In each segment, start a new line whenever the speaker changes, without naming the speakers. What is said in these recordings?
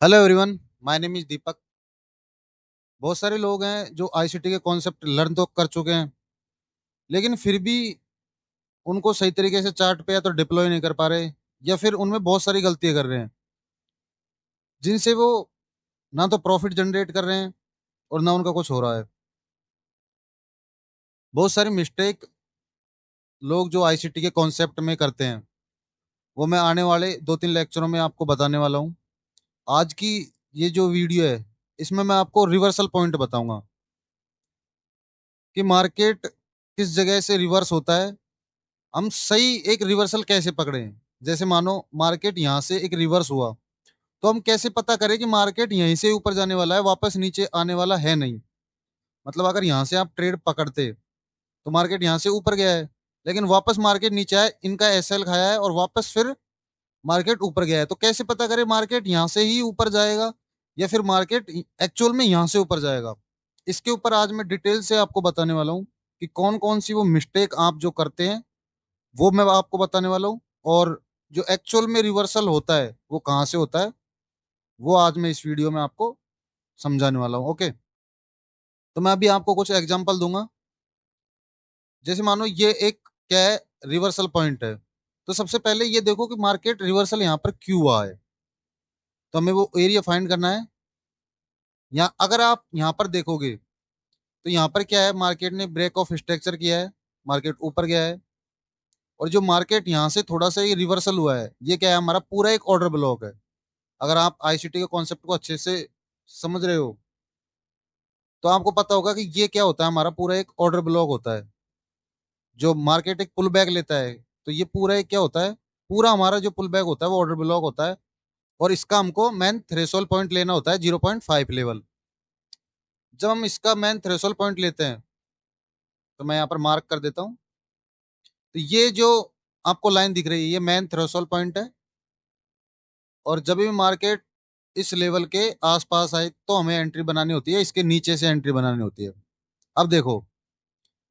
Hello everyone. My name is Deepak. बहुत सारे लोग हैं जो आईसीटी के कॉन्सेप्ट लर्न तो कर चुके हैं, लेकिन फिर भी उनको सही तरीके से चार्ट पे या तो डिप्लॉय नहीं कर पा रहे, या फिर उनमें बहुत सारी गलतियां कर रहे हैं जिनसे वो ना तो प्रॉफिट जनरेट कर रहे हैं और ना उनका कुछ हो रहा है। बहुत सारी मिस्टेक लोग जो आईसीटी के कॉन्सेप्ट में करते हैं, वो मैं आने वाले 2-3 लेक्चरों में आपको बताने वाला हूँ। आज की ये जो वीडियो है, इसमें मैं आपको रिवर्सल पॉइंट बताऊंगा कि मार्केट किस जगह से रिवर्स होता है। हम सही एक रिवर्सल कैसे पकड़ें। जैसे मानो मार्केट यहाँ से एक रिवर्स हुआ, तो हम कैसे पता करें कि मार्केट यहीं से ऊपर जाने वाला है, वापस नीचे आने वाला है नहीं। मतलब अगर यहाँ से आप ट्रेड पकड़ते तो मार्केट यहाँ से ऊपर गया है, लेकिन वापस मार्केट नीचे आया, इनका एसएल खाया है और वापस फिर मार्केट ऊपर गया है, तो कैसे पता करें मार्केट यहाँ से ही ऊपर जाएगा या फिर मार्केट एक्चुअल में यहाँ से ऊपर जाएगा। इसके ऊपर आज मैं डिटेल से आपको बताने वाला हूँ कि कौन कौन सी वो मिस्टेक आप जो करते हैं, वो मैं आपको बताने वाला हूँ। और जो एक्चुअल में रिवर्सल होता है वो कहाँ से होता है, वो आज मैं इस वीडियो में आपको समझाने वाला हूँ। ओके, तो मैं अभी आपको कुछ एग्जांपल दूंगा। जैसे मानो ये एक क्या है, रिवर्सल पॉइंट है। तो सबसे पहले ये देखो कि मार्केट रिवर्सल यहाँ पर क्यों हुआ है, तो हमें वो एरिया फाइंड करना है। यहाँ अगर आप यहाँ पर देखोगे तो यहाँ पर क्या है, मार्केट ने ब्रेक ऑफ स्ट्रक्चर किया है, मार्केट ऊपर गया है। और जो मार्केट यहाँ से थोड़ा सा ये रिवर्सल हुआ है, ये क्या है, हमारा पूरा एक ऑर्डर ब्लॉक है। अगर आप आईसीटी के कॉन्सेप्ट को अच्छे से समझ रहे हो तो आपको पता होगा कि ये क्या होता है, हमारा पूरा एक ऑर्डर ब्लॉक होता है। जो मार्केट एक पुल बैक लेता है, तो ये पूरा एक क्या होता है, पूरा हमारा जो पुल बैक होता है वो ऑर्डर ब्लॉक होता है। और इसका हमको मैन थ्रेशोल्ड पॉइंट लेना होता है 0.5 लेवल। जब हम इसका मैन थ्रेशोल्ड पॉइंट लेते हैं, तो मैं यहाँ पर मार्क कर देता हूँ। तो ये जो आपको लाइन दिख रही है, ये मैन थ्रेशोल्ड पॉइंट है। और जब भी मार्केट इस लेवल के आसपास आए तो हमें एंट्री बनानी होती है, इसके नीचे से एंट्री बनानी होती है। अब देखो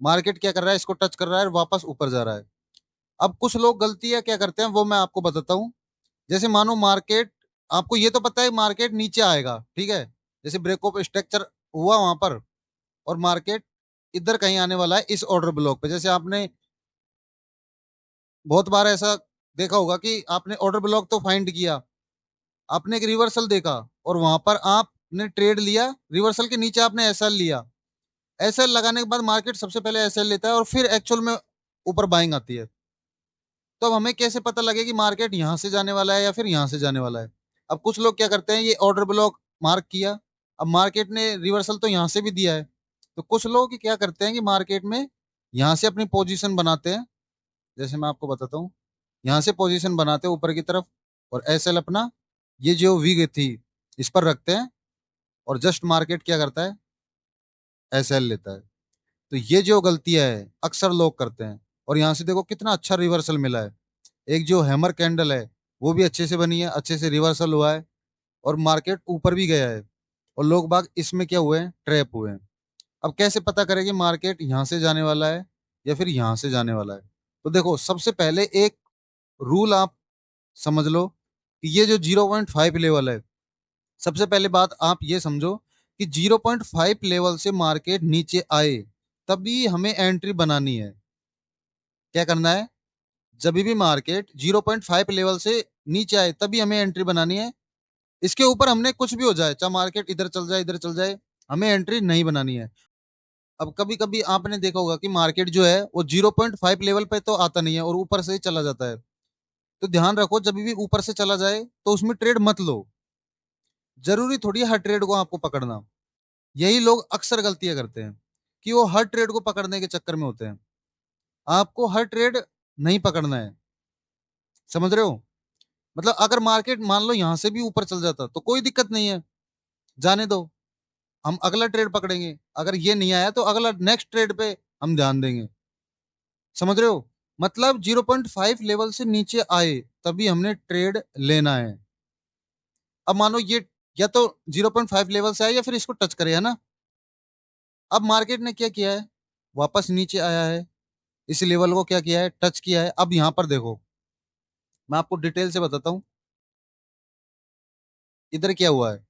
मार्केट क्या कर रहा है, इसको टच कर रहा है और वापस ऊपर जा रहा है। अब कुछ लोग गलतियां क्या करते हैं वो मैं आपको बताता हूँ। जैसे मानो मार्केट, आपको ये तो पता है मार्केट नीचे आएगा, ठीक है। जैसे ब्रेक ऑफ स्ट्रक्चर हुआ वहां पर, और मार्केट इधर कहीं आने वाला है इस ऑर्डर ब्लॉक पे। जैसे आपने बहुत बार ऐसा देखा होगा कि आपने ऑर्डर ब्लॉक तो फाइंड किया, आपने एक रिवर्सल देखा और वहां पर आपने ट्रेड लिया, रिवर्सल के नीचे आपने एसएल लिया। एसएल लगाने के बाद मार्केट सबसे पहले एसएल लेता है और फिर एक्चुअल में ऊपर बाइंग आती है। तो अब हमें कैसे पता लगे कि मार्केट यहाँ से जाने वाला है या फिर यहाँ से जाने वाला है। अब कुछ लोग क्या करते हैं, ये ऑर्डर ब्लॉक मार्क किया, अब मार्केट ने रिवर्सल तो यहाँ से भी दिया है, तो कुछ लोग क्या करते हैं कि मार्केट में यहाँ से अपनी पोजीशन बनाते हैं। जैसे मैं आपको बताता हूँ, यहाँ से पोजीशन बनाते हैं ऊपर की तरफ, और एसएल अपना ये जो वी थी इस पर रखते हैं, और जस्ट मार्केट क्या करता है, एसएल लेता है। तो ये जो गलतियां है अक्सर लोग करते हैं। और यहाँ से देखो कितना अच्छा रिवर्सल मिला है। एक जो हैमर कैंडल है वो भी अच्छे से बनी है, अच्छे से रिवर्सल हुआ है, और मार्केट ऊपर भी गया है। और लोग बाग इसमें क्या हुए हैं, ट्रैप हुए हैं। अब कैसे पता करें कि मार्केट यहाँ से जाने वाला है या फिर यहाँ से जाने वाला है। तो देखो सबसे पहले एक रूल आप समझ लो कि ये जो 0.5 लेवल है, सबसे पहले बात आप ये समझो कि 0.5 लेवल से मार्केट नीचे आए तभी हमें एंट्री बनानी है। क्या करना है, जब भी मार्केट 0.5 लेवल से नीचे आए तभी हमें एंट्री बनानी है। इसके ऊपर हमने कुछ भी हो जाए, चाहे मार्केट इधर चल जाए इधर चल जाए, हमें एंट्री नहीं बनानी है। अब कभी कभी आपने देखा होगा कि मार्केट जो है वो 0.5 लेवल पे तो आता नहीं है और ऊपर से ही चला जाता है। तो ध्यान रखो, जब भी ऊपर से चला जाए तो उसमें ट्रेड मत लो। जरूरी थोड़ी है हर ट्रेड को आपको पकड़ना। यही लोग अक्सर गलतियां करते हैं कि वो हर ट्रेड को पकड़ने के चक्कर में होते हैं। आपको हर ट्रेड नहीं पकड़ना है, समझ रहे हो। मतलब अगर मार्केट मान लो यहाँ से भी ऊपर चल जाता तो कोई दिक्कत नहीं है, जाने दो, हम अगला ट्रेड पकड़ेंगे। अगर ये नहीं आया तो अगला नेक्स्ट ट्रेड पे हम ध्यान देंगे, समझ रहे हो। मतलब 0.5 लेवल से नीचे आए तभी हमने ट्रेड लेना है। अब मानो ये या तो 0.5 लेवल से आए या फिर इसको टच करे, है ना। अब मार्केट ने क्या किया है, वापस नीचे आया है, इस लेवल को क्या किया है, टच किया है। अब यहाँ पर देखो, मैं आपको डिटेल से बताता हूँ। इधर क्या हुआ है,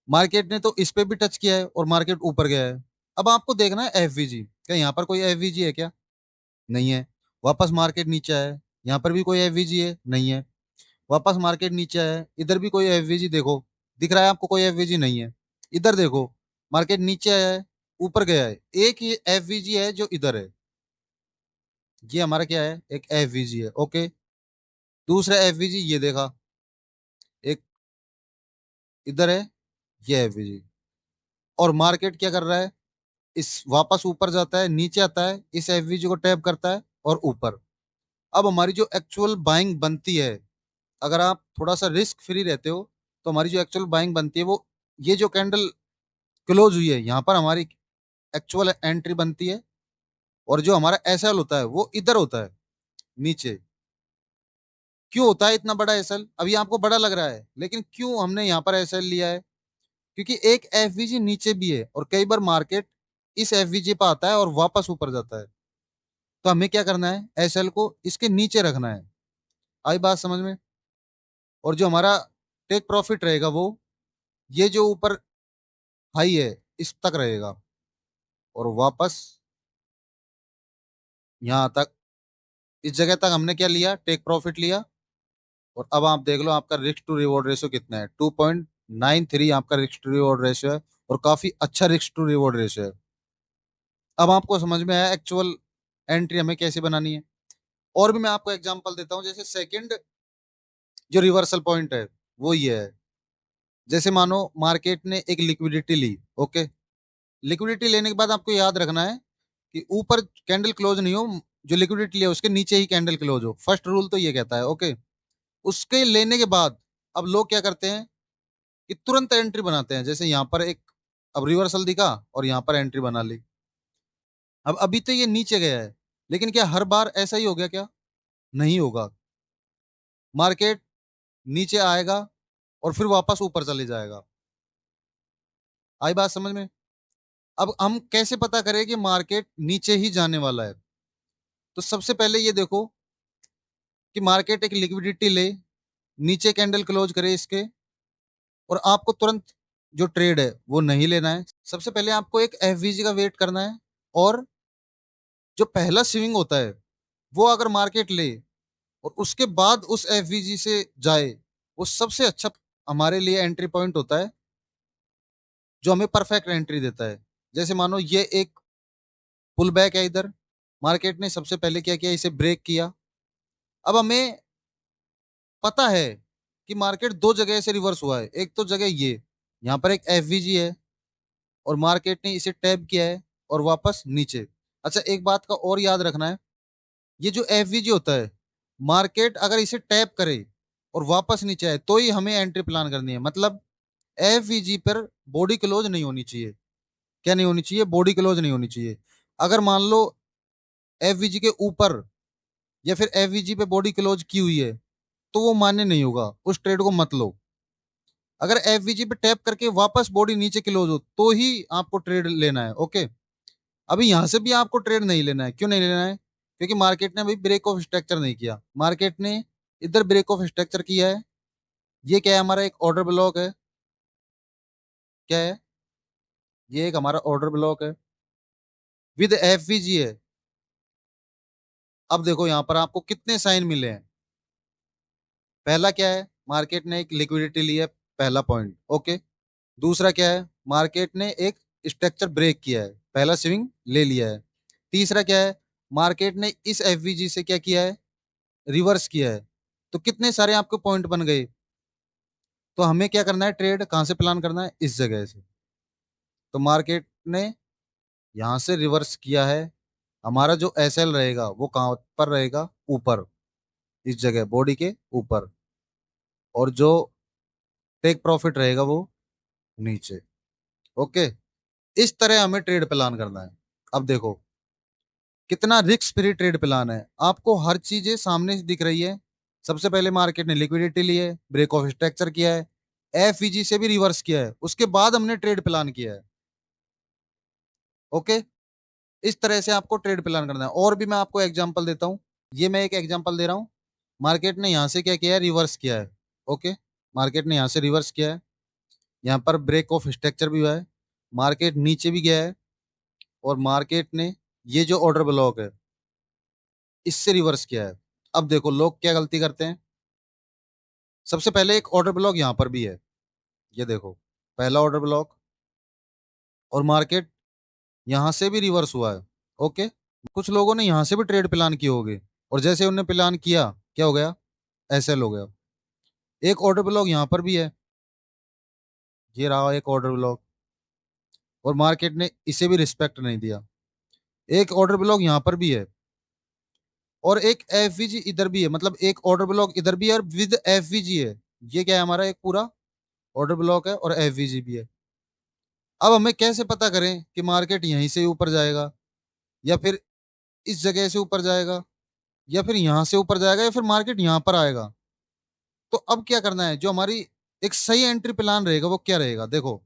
मार्केट ने तो इस पे भी टच किया है और मार्केट ऊपर गया है। अब आपको देखना है एफवीजी, क्या यहाँ पर कोई एफवीजी है क्या? नहीं है। वापस मार्केट नीचे आया है, यहाँ पर भी कोई एफवीजी है? नहीं है। वापस मार्केट नीचे आया है, इधर भी कोई एफवीजी देखो, दिख रहा है आपको? कोई एफवीजी नहीं है। इधर देखो, मार्केट नीचे आया है, ऊपर गया है, एक ये एफवीजी है जो इधर है, ये हमारा क्या है, एक एफवीजी है। ओके, दूसरा एफवीजी ये देखा, एक इधर है, ये एफवीजी। और मार्केट क्या कर रहा है, इस वापस ऊपर जाता है, नीचे आता है, इस एफवीजी को टैप करता है और ऊपर। अब हमारी जो एक्चुअल बाइंग बनती है, अगर आप थोड़ा सा रिस्क फ्री रहते हो, तो हमारी जो एक्चुअल बाइंग बनती है वो, ये जो कैंडल क्लोज हुई है यहाँ पर हमारी एक्चुअल एंट्री बनती है। और जो हमारा एसएल होता है वो इधर होता है, नीचे। क्यों होता है इतना बड़ा एसएल? अभी आपको बड़ा लग रहा है, लेकिन क्यों हमने यहाँ पर एसएल लिया है? क्योंकि एक एफवीजी नीचे भी है और कई बार मार्केट इस एफवीजी पे आता है और वापस ऊपर जाता है। तो हमें क्या करना है, एसएल को इसके नीचे रखना है। आई बात समझ में? और जो हमारा टेक प्रॉफिट रहेगा वो ये जो ऊपर हाई है इस तक रहेगा, और वापस यहाँ तक, इस जगह तक हमने क्या लिया, टेक प्रॉफिट लिया। और अब आप देख लो आपका रिस्क टू रिवॉर्ड रेशियो कितना है, 2.93 आपका रिस्क टू रिवॉर्ड रेशियो है, और काफी अच्छा रिस्क टू रिवॉर्ड रेशियो है। अब आपको समझ में आया एक्चुअल एंट्री हमें कैसे बनानी है। और भी मैं आपको एग्जांपल देता हूँ, जैसे सेकंड जो रिवर्सल पॉइंट है वो ये है। जैसे मानो मार्केट ने एक लिक्विडिटी ली। ओके, लिक्विडिटी लेने के बाद आपको याद रखना है कि ऊपर कैंडल क्लोज नहीं हो, जो लिक्विडिटी लिया उसके नीचे ही कैंडल क्लोज हो, फर्स्ट रूल तो ये कहता है। ओके, उसके लेने के बाद अब लोग क्या करते हैं कि तुरंत एंट्री बनाते हैं। जैसे यहाँ पर एक अब रिवर्सल दिखा और यहाँ पर एंट्री बना ली। अब अभी तो ये नीचे गया है, लेकिन क्या हर बार ऐसा ही हो गया क्या? नहीं होगा। मार्केट नीचे आएगा और फिर वापस ऊपर चले जाएगा। आई बात समझ में? अब हम कैसे पता करें कि मार्केट नीचे ही जाने वाला है? तो सबसे पहले ये देखो कि मार्केट एक लिक्विडिटी ले, नीचे कैंडल क्लोज करे इसके, और आपको तुरंत जो ट्रेड है वो नहीं लेना है। सबसे पहले आपको एक एफवीजी का वेट करना है, और जो पहला स्विंग होता है वो अगर मार्केट ले और उसके बाद उस एफवीजी से जाए, वो सबसे अच्छा हमारे लिए एंट्री पॉइंट होता है, जो हमें परफेक्ट एंट्री देता है। जैसे मानो ये एक पुल बैक है इधर, मार्केट ने सबसे पहले क्या किया, इसे ब्रेक किया। अब हमें पता है कि मार्केट दो जगह से रिवर्स हुआ है, एक तो जगह ये, यहाँ पर एक एफवीजी है और मार्केट ने इसे टैप किया है और वापस नीचे। अच्छा, एक बात का और याद रखना है, ये जो एफवीजी होता है, मार्केट अगर इसे टैप करे और वापस नीचे आए तो ही हमें एंट्री प्लान करनी है। मतलब एफवीजी पर बॉडी क्लोज नहीं होनी चाहिए। क्या नहीं होनी चाहिए? बॉडी क्लोज नहीं होनी चाहिए। अगर मान लो एफवीजी के ऊपर या फिर एफवीजी पे बॉडी क्लोज की हुई है, तो वो मान्य नहीं होगा, उस ट्रेड को मत लो। अगर एफवीजी पे टैप करके वापस बॉडी नीचे क्लोज हो तो ही आपको ट्रेड लेना है। ओके, अभी यहां से भी आपको ट्रेड नहीं लेना है। क्यों नहीं लेना है? क्योंकि मार्केट ने अभी ब्रेक ऑफ स्ट्रक्चर नहीं किया। मार्केट ने इधर ब्रेक ऑफ स्ट्रक्चर किया है। ये क्या है, हमारा एक ऑर्डर ब्लॉक है। क्या है? ये एक हमारा ऑर्डर ब्लॉक है विद एफवीजी है। अब देखो यहाँ पर आपको कितने साइन मिले हैं। पहला क्या है, मार्केट ने एक लिक्विडिटी ली है, पहला पॉइंट। ओके, दूसरा क्या है, मार्केट ने एक स्ट्रक्चर ब्रेक किया है, पहला स्विंग ले लिया है। तीसरा क्या है, मार्केट ने इस एफवीजी से क्या किया है, रिवर्स किया है। तो कितने सारे आपके पॉइंट बन गए। तो हमें क्या करना है, ट्रेड कहाँ से प्लान करना है, इस जगह से। तो मार्केट ने यहाँ से रिवर्स किया है, हमारा जो एसएल रहेगा वो कहाँ पर रहेगा, ऊपर, इस जगह बॉडी के ऊपर। और जो टेक प्रॉफिट रहेगा वो नीचे। ओके, इस तरह हमें ट्रेड प्लान करना है। अब देखो कितना रिस्क फ्री ट्रेड प्लान है, आपको हर चीजें सामने से दिख रही है। सबसे पहले मार्केट ने लिक्विडिटी ली है, ब्रेक ऑफ स्ट्रक्चर किया है, एफईजी से भी रिवर्स किया है, उसके बाद हमने ट्रेड प्लान किया है। ओके, इस तरह से आपको ट्रेड प्लान करना है। और भी मैं आपको एग्जांपल देता हूँ। ये मैं एक एग्जांपल दे रहा हूँ। मार्केट ने यहाँ से क्या किया है, रिवर्स किया है। ओके, मार्केट ने यहाँ से रिवर्स किया है, यहाँ पर ब्रेक ऑफ स्ट्रक्चर भी हुआ है, मार्केट नीचे भी गया है, और मार्केट ने ये जो ऑर्डर ब्लॉक है इससे रिवर्स किया है। अब देखो लोग क्या गलती करते हैं। सबसे पहले एक ऑर्डर ब्लॉक यहाँ पर भी है, ये देखो, पहला ऑर्डर ब्लॉक, और मार्केट यहाँ से भी रिवर्स हुआ है। ओके, कुछ लोगों ने यहाँ से भी ट्रेड प्लान किए होंगे, और जैसे उन्होंने प्लान किया, क्या हो गया, एसएल हो गया। एक ऑर्डर ब्लॉक यहाँ पर भी है, ये रहा एक ऑर्डर ब्लॉक, और मार्केट ने इसे भी रिस्पेक्ट नहीं दिया। एक ऑर्डर ब्लॉक यहाँ पर भी है, और एक एफवीजी इधर भी है, मतलब एक ऑर्डर ब्लॉक इधर भी है और विद एफवीजी है। ये क्या है, हमारा एक पूरा ऑर्डर ब्लॉक है और एफवीजी भी है। अब हमें कैसे पता करें कि मार्केट यहीं से ऊपर जाएगा, या फिर इस जगह से ऊपर जाएगा, या फिर यहां से ऊपर जाएगा, या फिर मार्केट यहां पर आएगा? तो अब क्या करना है, जो हमारी एक सही एंट्री प्लान रहेगा वो क्या रहेगा, देखो।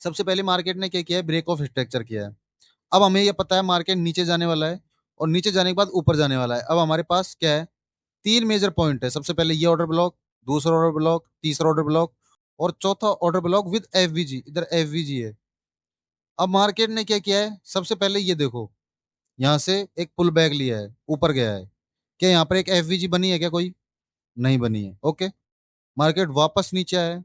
सबसे पहले मार्केट ने क्या किया है, ब्रेक ऑफ स्ट्रक्चर किया है। अब हमें यह पता है मार्केट नीचे जाने वाला है, और नीचे जाने के बाद ऊपर जाने वाला है। अब हमारे पास क्या है, तीन मेजर पॉइंट है। सबसे पहले ये ऑर्डर ब्लॉक, दूसरा ऑर्डर ब्लॉक, तीसरा ऑर्डर ब्लॉक, और चौथा ऑर्डर ब्लॉक विद एफवीजी, इधर एफवीजी है। अब मार्केट ने क्या किया है, सबसे पहले ये देखो, यहाँ से एक पुल बैक लिया है, ऊपर गया है। क्या यहाँ पर एक एफवीजी बनी है क्या, कोई नहीं बनी है। ओके, मार्केट वापस नीचे आया है।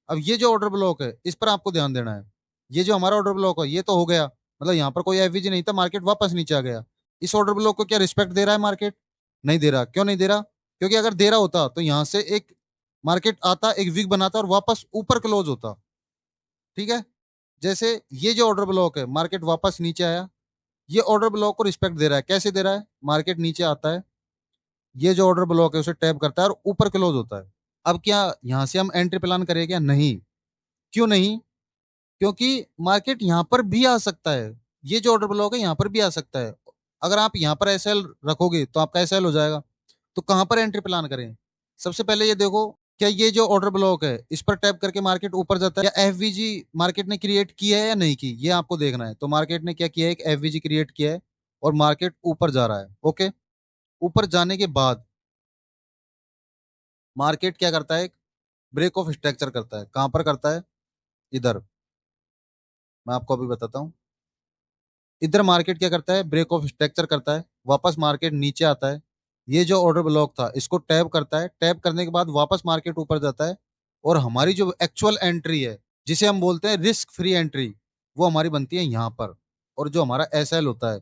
अब ये जो ऑर्डर ब्लॉक है इस पर आपको ध्यान देना है। ये जो हमारा ऑर्डर ब्लॉक है ये तो हो गया, मतलब यहाँ पर कोई एफवीजी नहीं था, मार्केट वापस नीचे आ गया। इस ऑर्डर ब्लॉक को क्या रिस्पेक्ट दे रहा है मार्केट? नहीं दे रहा। क्यों नहीं दे रहा? क्योंकि अगर दे रहा होता तो यहाँ से एक मार्केट आता, एक वीक बनाता और वापस ऊपर क्लोज होता। ठीक है, जैसे ये जो ऑर्डर ब्लॉक है, मार्केट वापस नीचे आया, ये ऑर्डर ब्लॉक को रिस्पेक्ट दे रहा है। कैसे दे रहा है, मार्केट नीचे आता है, ये जो ऑर्डर ब्लॉक है उसे टैप करता है और ऊपर क्लोज होता है। अब क्या यहाँ से हम एंट्री प्लान करें क्या? नहीं। क्यों नहीं? क्योंकि मार्केट यहाँ पर भी आ सकता है, ये जो ऑर्डर ब्लॉक है यहाँ पर भी आ सकता है। अगर आप यहाँ पर एसएल रखोगे तो आपका एसएल हो जाएगा। तो कहां पर एंट्री प्लान करें? सबसे पहले ये देखो, क्या ये जो ऑर्डर ब्लॉक है इस पर टैप करके मार्केट ऊपर जाता है, या एफवीजी मार्केट ने क्रिएट की है या नहीं की, ये आपको देखना है। तो मार्केट ने क्या किया है, एक एफवीजी क्रिएट किया है, और मार्केट ऊपर जा रहा है। ओके, ऊपर जाने के बाद मार्केट क्या करता है, ब्रेक ऑफ स्ट्रक्चर करता है। कहां पर करता है? इधर, मैं आपको अभी बताता हूँ। इधर मार्केट क्या करता है, ब्रेक ऑफ स्ट्रक्चर करता है, वापस मार्केट नीचे आता है। ये जो ऑर्डर ब्लॉक था इसको टैप करता है, टैप करने के बाद वापस मार्केट ऊपर जाता है, और हमारी जो एक्चुअल एंट्री है, जिसे हम बोलते हैं रिस्क फ्री एंट्री, वो हमारी बनती है यहाँ पर। और जो हमारा एसएल होता है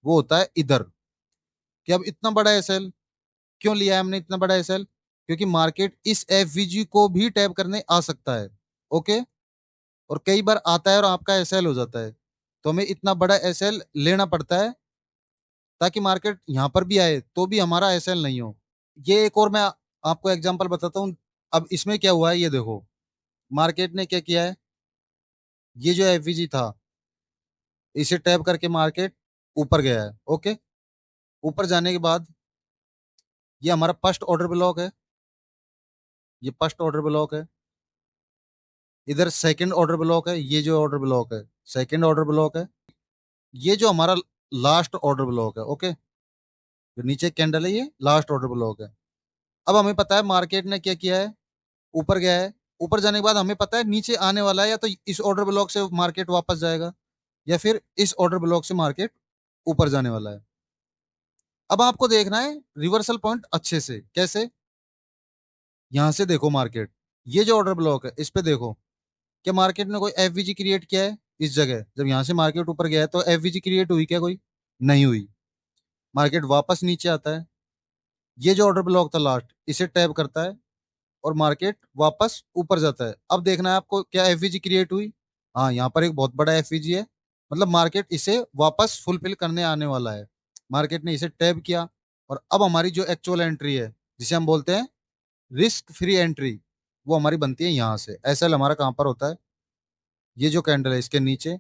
वो होता है इधर। कि अब इतना बड़ा एसएल क्यों लिया है हमने, इतना बड़ा एसएल? क्योंकि मार्केट इस एफवीजी को भी टैप करने आ सकता है। ओके, और कई बार आता है और आपका एसएल हो जाता है। तो हमें इतना बड़ा एसएल लेना पड़ता है ताकि मार्केट यहाँ पर भी आए तो भी हमारा एसएल नहीं हो। ये एक और मैं आपको एग्जांपल बताता हूँ। अब इसमें क्या हुआ है, ये देखो, मार्केट ने क्या किया है, ये जो एफवीजी था इसे टैप करके मार्केट ऊपर गया है। ओके, ऊपर जाने के बाद ये हमारा फर्स्ट ऑर्डर ब्लॉक है, ये फर्स्ट ऑर्डर ब्लॉक है। इधर सेकंड ऑर्डर ब्लॉक है, ये जो ऑर्डर ब्लॉक है सेकंड ऑर्डर ब्लॉक है। ये जो हमारा लास्ट ऑर्डर ब्लॉक है। ओके, जो नीचे कैंडल है ये लास्ट ऑर्डर ब्लॉक है। अब हमें पता है मार्केट ने क्या किया है, ऊपर गया है। ऊपर जाने के बाद हमें पता है नीचे आने वाला है, या तो इस ऑर्डर ब्लॉक से मार्केट वापस जाएगा, या फिर इस ऑर्डर ब्लॉक से मार्केट ऊपर जाने वाला है। अब आपको देखना है रिवर्सल पॉइंट अच्छे से। कैसे? यहां से देखो मार्केट, ये जो ऑर्डर ब्लॉक है इस पे देखो, क्या मार्केट ने कोई एफवीजी क्रिएट किया है इस जगह? जब यहां से मार्केट ऊपर गया है तो एफवीजी क्रिएट हुई क्या? कोई नहीं हुई। मार्केट वापस नीचे आता है, ये जो ऑर्डर ब्लॉक था लास्ट इसे टैप करता है, और मार्केट वापस ऊपर जाता है। अब देखना है आपको, क्या एफवीजी क्रिएट हुई? हाँ, यहाँ पर एक बहुत बड़ा एफवीजी है, मतलब मार्केट इसे वापस फुलफिल करने आने वाला है। मार्केट ने इसे टैप किया, और अब हमारी जो एक्चुअल एंट्री है, जिसे हम बोलते हैं रिस्क फ्री एंट्री, वो हमारी बनती है यहाँ से। एसएल हमारा कहाँ पर होता है, ये जो कैंडल है इसके नीचे,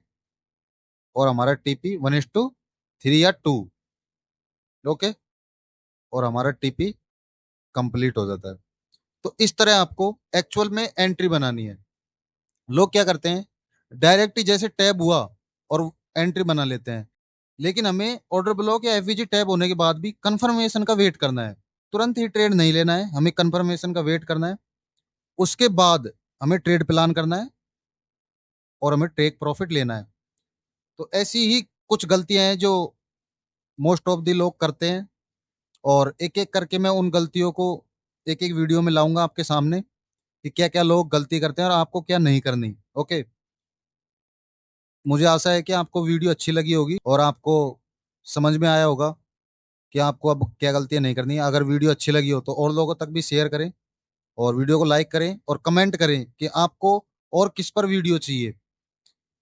और हमारा टीपी 1:3 या 2। ओके, और हमारा टीपी कंप्लीट हो जाता है। तो इस तरह आपको एक्चुअल में एंट्री बनानी है। लोग क्या करते हैं, डायरेक्ट ही जैसे टैब हुआ और एंट्री बना लेते हैं। लेकिन हमें ऑर्डर ब्लॉक या एफवीजी टैब होने के बाद भी कंफर्मेशन का वेट करना है। तुरंत ही ट्रेड नहीं लेना है, हमें कंफर्मेशन का वेट करना है। उसके बाद हमें ट्रेड प्लान करना है और हमें टेक प्रॉफिट लेना है। तो ऐसी ही कुछ गलतियां हैं जो मोस्ट ऑफ द लोग करते हैं, और एक एक करके मैं उन गलतियों को एक एक वीडियो में लाऊंगा आपके सामने कि क्या क्या लोग गलती करते हैं और आपको क्या नहीं करनी। ओके। मुझे आशा है कि आपको वीडियो अच्छी लगी होगी और आपको समझ में आया होगा कि आपको अब क्या गलतियां नहीं करनी है। अगर वीडियो अच्छी लगी हो तो और लोगों तक भी शेयर करें, और वीडियो को लाइक करें और कमेंट करें कि आपको और किस पर वीडियो चाहिए।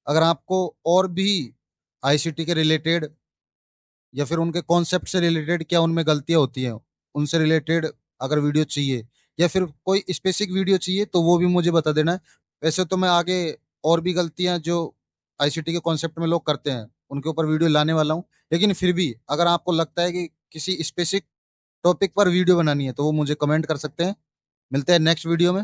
अगर आपको और भी आईसीटी के रिलेटेड या फिर उनके कॉन्सेप्ट से रिलेटेड क्या उनमें गलतियां होती हैं उनसे रिलेटेड अगर वीडियो चाहिए, या फिर कोई स्पेसिफिक वीडियो चाहिए, तो वो भी मुझे बता देना है। वैसे तो मैं आगे और भी गलतियां जो आईसीटी के कॉन्सेप्ट में लोग करते हैं उनके ऊपर वीडियो लाने वाला हूँ। लेकिन फिर भी अगर आपको लगता है कि किसी स्पेसिफिक टॉपिक पर वीडियो बनानी है तो वो मुझे कमेंट कर सकते हैं। मिलते हैं नेक्स्ट वीडियो में।